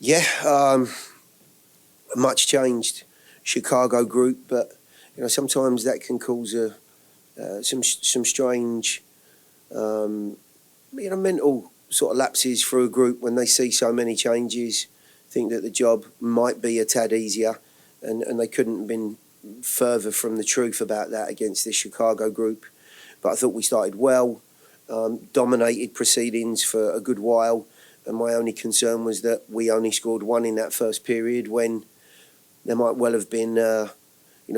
Yeah, much changed Chicago group, but sometimes that can cause some strange mental sort of lapses through a group when they see so many changes. Think that the job might be a tad easier, and they couldn't have been further from the truth about that against this Chicago group. But I thought we started well, dominated proceedings for a good while, and my only concern was that we only scored one in that first period when there might well have been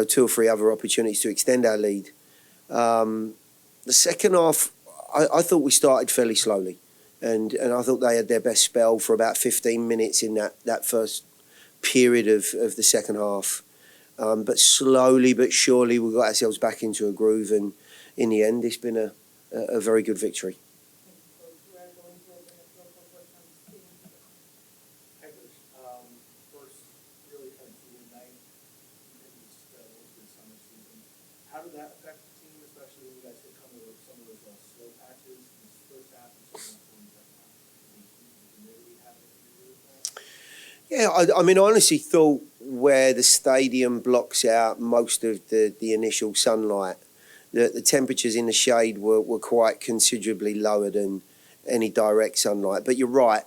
two or three other opportunities to extend our lead. The second half, I thought we started fairly slowly, and I thought they had their best spell for about 15 minutes in that first period of the second half. But slowly but surely we got ourselves back into a groove, and in the end it's been a very good victory. How did that affect the team, especially when you guys could come over some of those slow patches in the first half and some of the second half? Yeah, I mean, I honestly thought where the stadium blocks out most of the initial sunlight, that the temperatures in the shade were quite considerably lower than any direct sunlight. But you're right,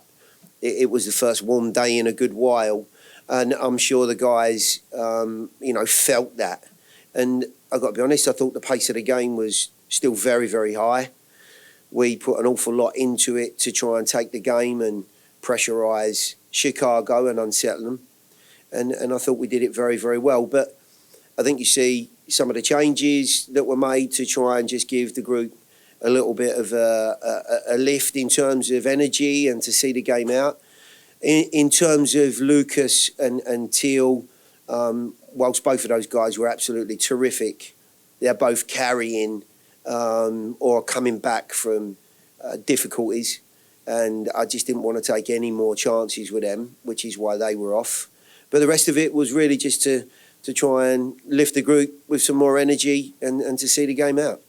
it was the first warm day in a good while, and I'm sure the guys, felt that. And I've got to be honest, I thought the pace of the game was still very, very high. We put an awful lot into it to try and take the game and pressurise Chicago and unsettle them. And I thought we did it very, very well. But I think you see some of the changes that were made to try and just give the group a little bit of a lift in terms of energy and to see the game out. In terms of Lucas and Teal, whilst both of those guys were absolutely terrific, they're both carrying or coming back from difficulties, and I just didn't want to take any more chances with them, which is why they were off. But the rest of it was really just to try and lift the group with some more energy and to see the game out.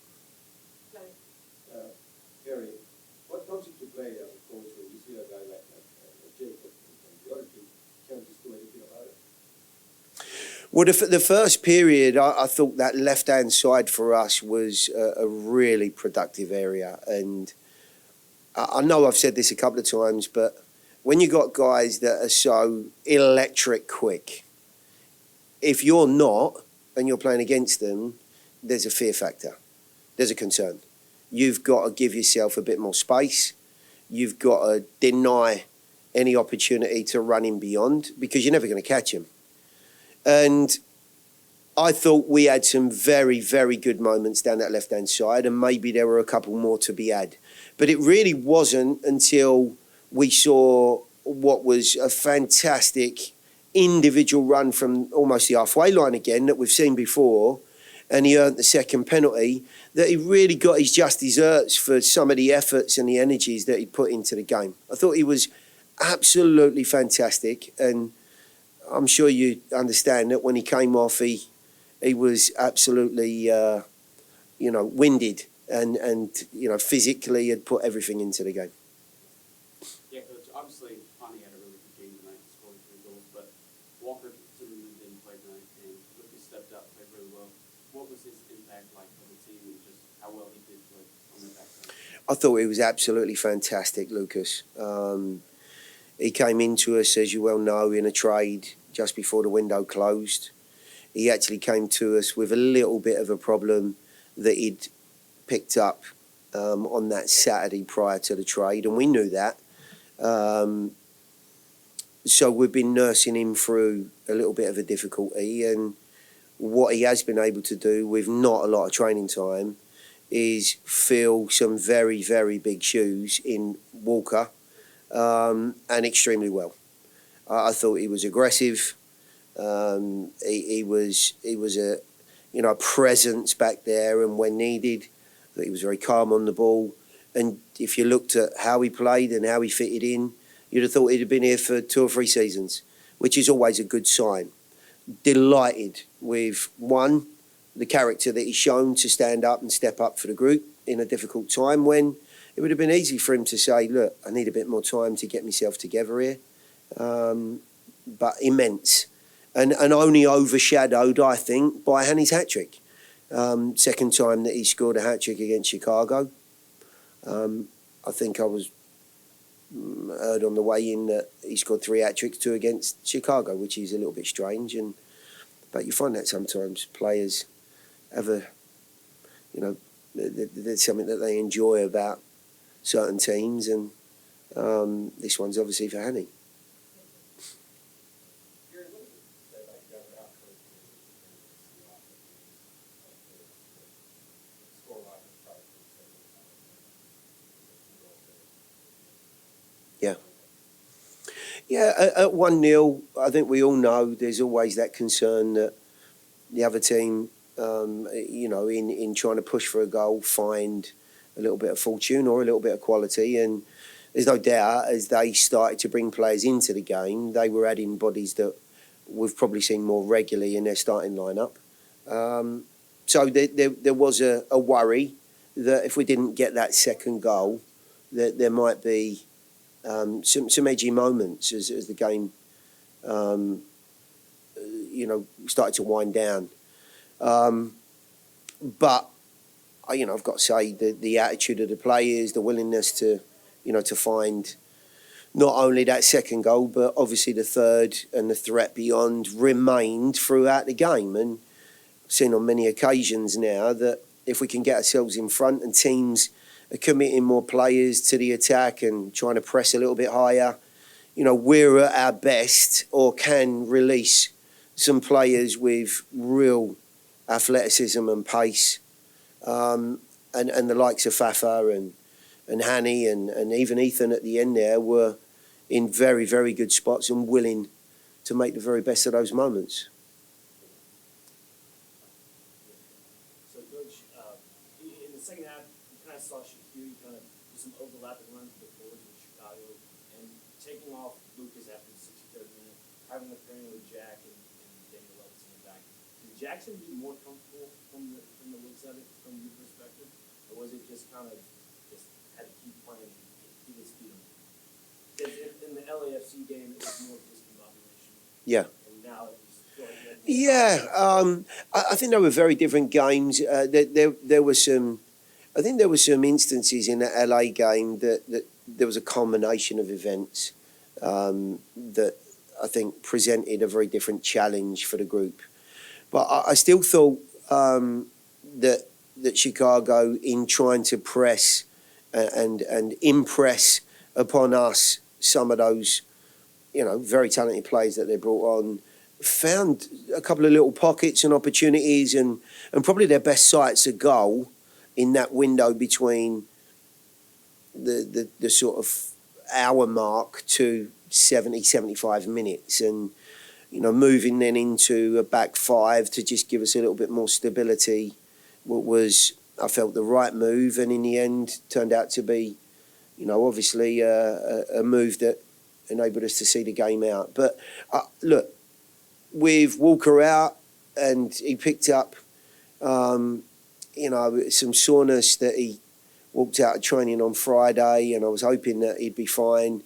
Gary, what comes into play as a coach when you see a guy like Jacob and the other two can't just do anything about it? Well, the first period, I thought that left-hand side for us was a really productive area. And I know I've said this a couple of times, but when you got guys that are so electric quick, if you're not and you're playing against them, there's a fear factor. There's a concern. You've got to give yourself a bit more space. You've got to deny any opportunity to run in beyond because you're never going to catch them. And I thought we had some very, very good moments down that left-hand side, and maybe there were a couple more to be had. But it really wasn't until we saw what was a fantastic individual run from almost the halfway line again that we've seen before, and he earned the second penalty, that he really got his just desserts for some of the efforts and the energies that he put into the game. I thought he was absolutely fantastic, and I'm sure you understand that when he came off, he was absolutely, winded and physically had put everything into the game. Yeah, Coach, obviously, Hany had a really good game tonight, scoring 3 goals, but Walker Zimmerman didn't play tonight, and Lucas stepped up, played really well. What was his impact like on the team and just how well he did play on the backside? I thought he was absolutely fantastic, Lucas. He came into us, as you well know, in a trade just before the window closed. He actually came to us with a little bit of a problem that he'd picked up on that Saturday prior to the trade, and we knew that. So we've been nursing him through a little bit of a difficulty, and what he has been able to do with not a lot of training time is fill some very, very big shoes in Walker, and extremely well. I thought he was aggressive. He was a presence back there, and when needed, that he was very calm on the ball. And if you looked at how he played and how he fitted in, you'd have thought he'd have been here for 2 or 3 seasons, which is always a good sign. Delighted with, one, the character that he's shown to stand up and step up for the group in a difficult time when it would have been easy for him to say, look, I need a bit more time to get myself together here. but immense, and only overshadowed, I think, by Hany's hat-trick. Second time that he scored a hat-trick against Chicago. I think I was heard on the way in that he scored 3 hat-tricks, 2 against Chicago, which is a little bit strange. But you find that sometimes players have there's something that they enjoy about certain teams, and this one's obviously for Hany. Yeah, at 1-0, I think we all know there's always that concern that the other team, in trying to push for a goal, find a little bit of fortune or a little bit of quality. And there's no doubt, as they started to bring players into the game, they were adding bodies that we've probably seen more regularly in their starting lineup. So there was a worry that if we didn't get that second goal, that there might be some edgy moments as the game, started to wind down. But I've got to say the attitude of the players, the willingness to find not only that second goal, but obviously the third and the threat beyond remained throughout the game. And I've seen on many occasions now that if we can get ourselves in front and teams are committing more players to the attack and trying to press a little bit higher, we're at our best or can release some players with real athleticism and pace. And the likes of Fafa and Hany and even Ethan at the end there were in very, very good spots and willing to make the very best of those moments. So, Coach, in the second half, you kind of saw Shaquille kind of do some overlapping runs with the forwards with Chicago and taking off Lucas after the 63rd minute, having the pairing with Jack and Daniel Levinson in the back. Did Jackson be more comfortable from the looks of it, from your perspective? Or was it just kind of had to keep playing, keep his feet on? In the LAFC game, it was more discombobulation. Yeah. And now it's I think they were very different games. There were some, I think there were some instances in the LA game that there was a combination of events that I think presented a very different challenge for the group. But I still thought that Chicago, in trying to press and impress upon us some of those, very talented players that they brought on, found a couple of little pockets and opportunities and probably their best sights a goal in that window between the sort of hour mark to 70, 75 minutes. And, moving then into a back five to just give us a little bit more stability, what was, I felt, the right move, and in the end turned out to be, obviously a move that enabled us to see the game out. But look, with Walker out, and he picked up, some soreness that he walked out of training on Friday, and I was hoping that he'd be fine.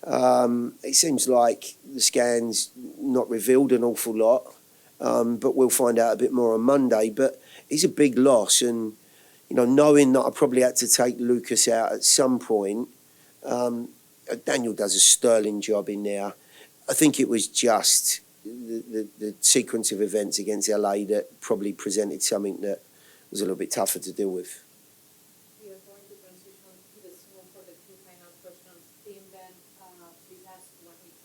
It seems like the scans not revealed an awful lot, but we'll find out a bit more on Monday. But it's a big loss, and knowing that I probably had to take Lucas out at some point, Daniel does a sterling job in there. I think it was just the sequence of events against LA that probably presented something that was a little bit tougher to deal with. We are going to transition to the Zoom for the 2 final questions. Team, then please ask one each.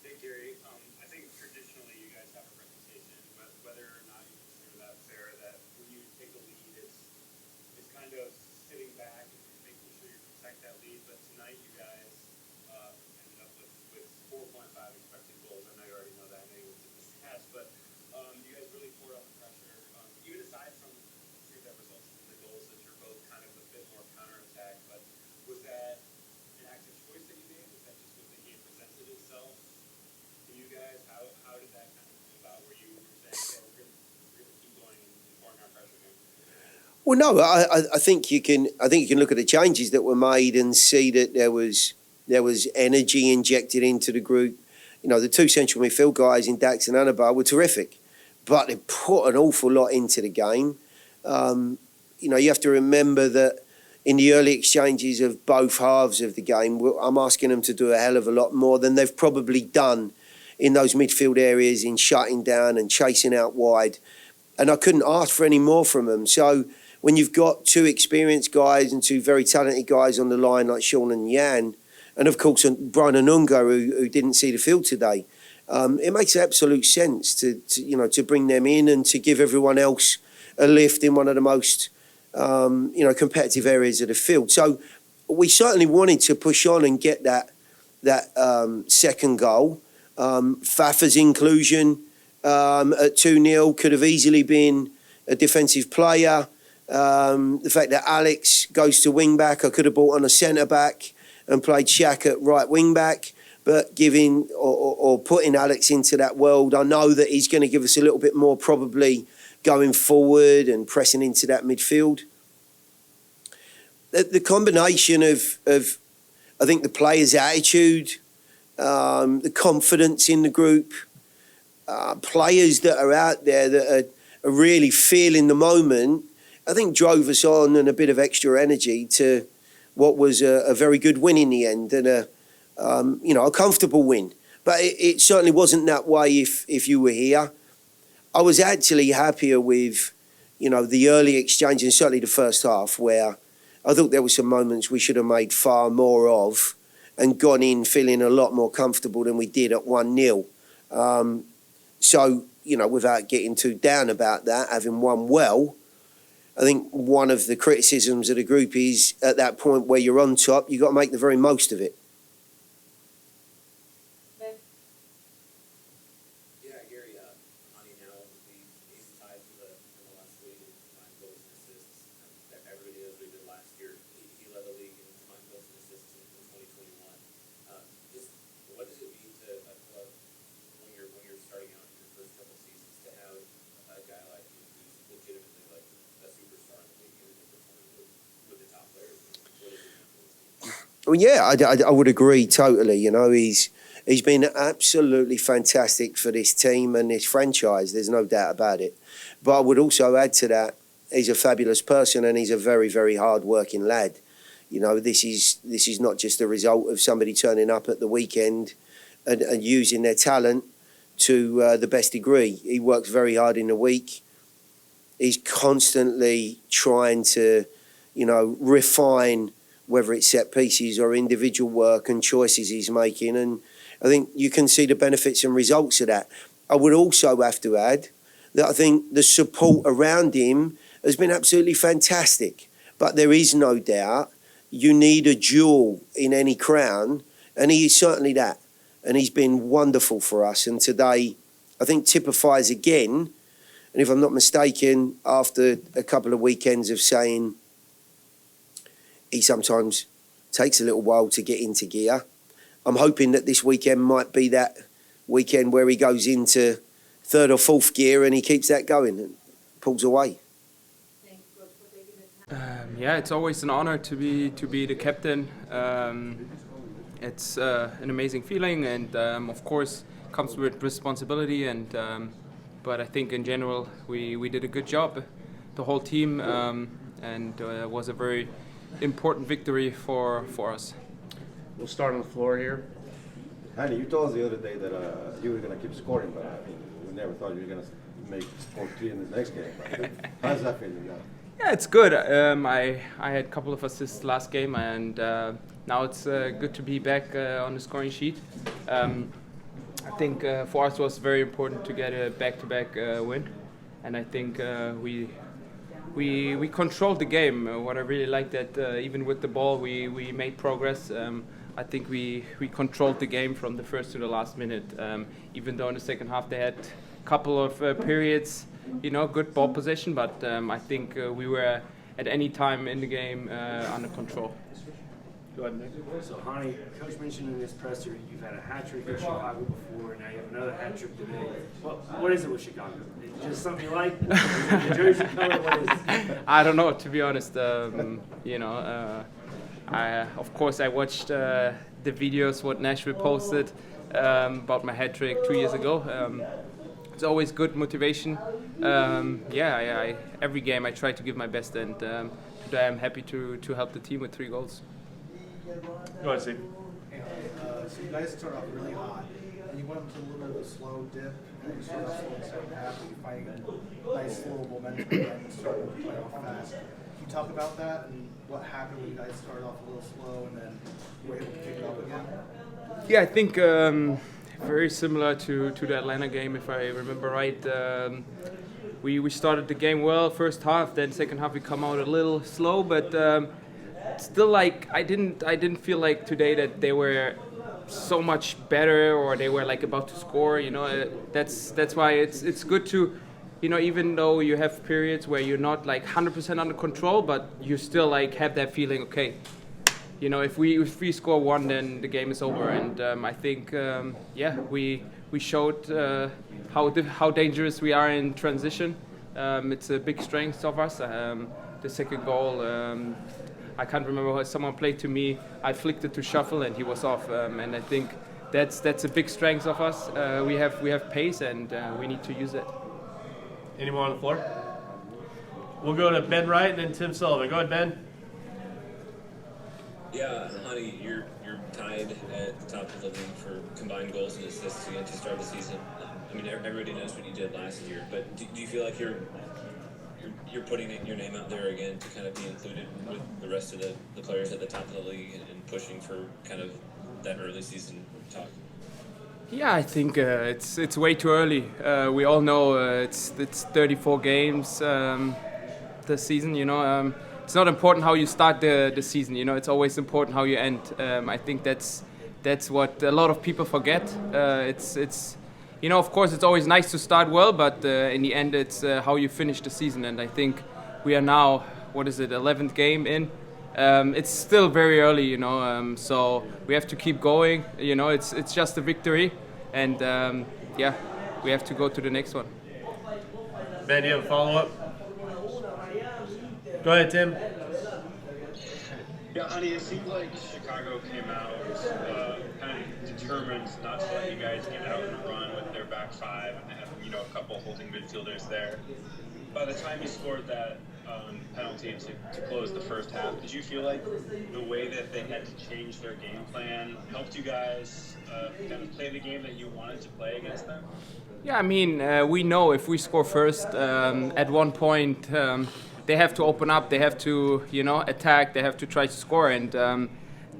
Hey, Gary. I think traditionally you guys have a reputation, whether or not you consider that fair, that when you take a lead, it's kind of sitting back and making sure you protect that lead. But tonight you guys ended up with 4.5 expected goals. I know you already know that. I know you looked at the stats, but you guys really poured on the pressure. Even aside from that results in the goals, that you're both kind of a bit more counterattack. But was that an active choice that you made? Was that just what the game presented itself to you guys? How did that kind of come about? Were you saying, okay, we're gonna keep going and pouring our pressure here? Well, no, I think you can look at the changes that were made and see that there was There was energy injected into the group. You know, the two central midfield guys in Dax and Anabar were terrific, but they put an awful lot into the game. You know, you have to remember that in the early exchanges of both halves of the game, I'm asking them to do a hell of a lot more than they've probably done in those midfield areas, in shutting down and chasing out wide. And I couldn't ask for any more from them. So when you've got two experienced guys and two very talented guys on the line like Sean and Jan, and of course Brian Anunga, who didn't see the field today, it makes absolute sense to bring them in and to give everyone else a lift in one of the most competitive areas of the field. So we certainly wanted to push on and get that second goal. Fafa's inclusion at 2-0 could have easily been a defensive player. The fact that Alex goes to wing back, I could have brought on a centre back and played Shaq at right wing back, but giving or putting Alex into that world, I know that he's going to give us a little bit more probably going forward and pressing into that midfield. The combination of I think the players' attitude, the confidence in the group, players that are out there that are really feeling the moment, I think drove us on and a bit of extra energy to what was a very good win in the end and a comfortable win. But it certainly wasn't that way if you were here. I was actually happier with, the early exchange and certainly the first half where I thought there were some moments we should have made far more of and gone in feeling a lot more comfortable than we did at 1-0. So, without getting too down about that, having won well, I think one of the criticisms of the group is at that point where you're on top, you've got to make the very most of it. Ben? Yeah, Gary, Hany now he's tied for the MLS league in combined goals and assists. Everybody knows what he did last year. He led the league in combined goals and assists in 2021. Just what does it mean to a club when you're starting out in your first couple seasons to have a guy like you who's legitimately like a superstar in the league and performing with the top players? What does it mean for this team? Well, yeah, I would agree totally. He's been absolutely fantastic for this team and this franchise. There's no doubt about it. But I would also add to that, he's a fabulous person and he's a very, very hard-working lad. This is not just a result of somebody turning up at the weekend and using their talent to the best degree. He works very hard in the week. He's constantly trying to, refine whether it's set pieces or individual work and choices he's making. And I think you can see the benefits and results of that. I would also have to add that I think the support around him has been absolutely fantastic. But there is no doubt you need a jewel in any crown, and he is certainly that. And he's been wonderful for us. And today, I think typifies again, and if I'm not mistaken, after a couple of weekends of saying he sometimes takes a little while to get into gear, I'm hoping that this weekend might be that weekend where he goes into third or fourth gear and he keeps that going and pulls away. Thank you, Coach, for taking the time. Yeah, it's always an honor to be the captain. It's an amazing feeling, and of course comes with responsibility. But I think in general we did a good job, the whole team, and it was a very important victory for us. We'll start on the floor here. Hany, you told us the other day that you were going to keep scoring, but we never thought you were going to make score 3 in the next game. How's that feeling now? Yeah, it's good. I had a couple of assists last game, and now it's good to be back on the scoring sheet. I think for us it was very important to get a back-to-back win, and I think we controlled the game. What I really liked that even with the ball we made progress. I think we controlled the game from the first to the last minute. Even though in the second half they had a couple of periods, good ball possession, but I think we were at any time in the game under control. Go ahead, Nick. So, Hany, Coach mentioned in this presser you've had a hat trick in Chicago before, and now you have another hat trick today. What is it with Chicago? Is it just something you like? Is it the jersey color? What is it? I don't know, to be honest. Of course, I watched the videos what Nashville posted about my hat trick 2 years ago. It's always good motivation. Every game I try to give my best, and today I'm happy to help the team with 3 goals. Go ahead, Steve. So you guys start off really hot, and you went into a little bit of a slow dip, and you start off slow in the second half, and you find a nice slow momentum, and you start to play off fast. Can you talk about that, and what happened when you guys started off a little slow, and then were able to pick it up again? Yeah, I think very similar to the Atlanta game, if I remember right. We started the game well, first half, then second half we come out a little slow, but still, like, I didn't feel like today that they were so much better or they were like about to score. You know, that's why it's good to, you know, even though you have periods where you're not like 100% under control, but you still like have that feeling. Okay, you know, if we score 1, then the game is over. And I think we showed how dangerous we are in transition. It's a big strength of us. The second goal. I can't remember how someone played to me. I flicked it to Shuffle and he was off. And I think that's a big strength of us. We have pace and we need to use it. Anyone on the floor? We'll go to Ben Wright and then Tim Sullivan. Go ahead, Ben. Yeah, Hany, you're tied at the top of the league for combined goals and assists again to start the season. I mean, everybody knows what you did last year, but do you feel like you're putting your name out there again to kind of be included with the rest of the players at the top of the league and pushing for kind of that early season talk? Yeah, I think it's way too early. We all know it's 34 games this season. You know, it's not important how you start the season. You know, it's always important how you end. I think that's what a lot of people forget. It's you know, of course, it's always nice to start well, but in the end, it's how you finish the season. And I think we are now, 11th game in. It's still very early, you know, so we have to keep going. You know, it's just a victory, and we have to go to the next one. Ben, do you have a follow-up? Go ahead, Tim. Yeah, Hany, it seems like Chicago came out kind of determined not to let you guys get out and run with their back 5, and they have, you know, a couple holding midfielders there. By the time you scored that penalty to close the first half, did you feel like the way that they had to change their game plan helped you guys kind of play the game that you wanted to play against them? Yeah, I mean, we know if we score first, at one point they have to open up, they have to, you know, attack, they have to try to score, and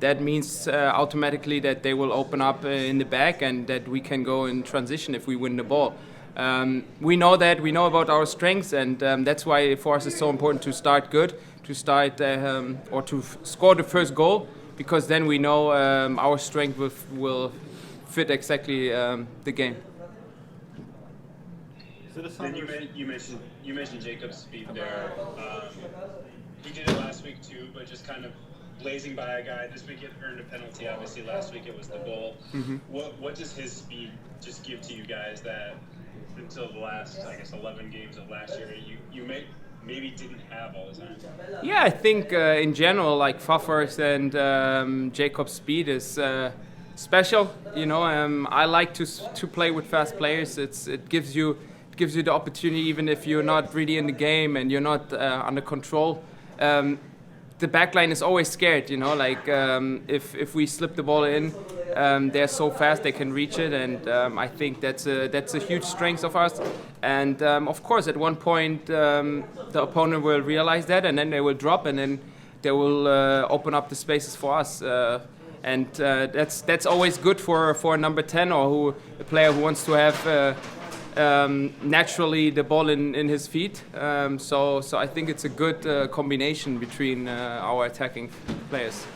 that means automatically that they will open up in the back and that we can go in transition if we win the ball. We know that, we know about our strengths, and that's why for us it's so important to start good, to start or to score the first goal, because then we know our strength will fit exactly the game. Then you mentioned Jacob's speed there. He did it last week too, but just kind of blazing by a guy. This week it earned a penalty. Obviously, last week it was the goal. Mm-hmm. What does his speed just give to you guys that until the last, I guess, 11 games of last year, you maybe didn't have all the time? Yeah, I think in general, like Pfaffer's and Jacob's speed is special. You know, I like to play with fast players. It gives you the opportunity, even if you're not really in the game and you're not under control. The backline is always scared, you know, like if we slip the ball in, they're so fast they can reach it, and I think that's a huge strength of us. And of course, at one point the opponent will realize that, and then they will drop, and then they will open up the spaces for us. And that's always good for a number 10 or a player who wants to have naturally the ball in his feet. So I think it's a good combination between our attacking players.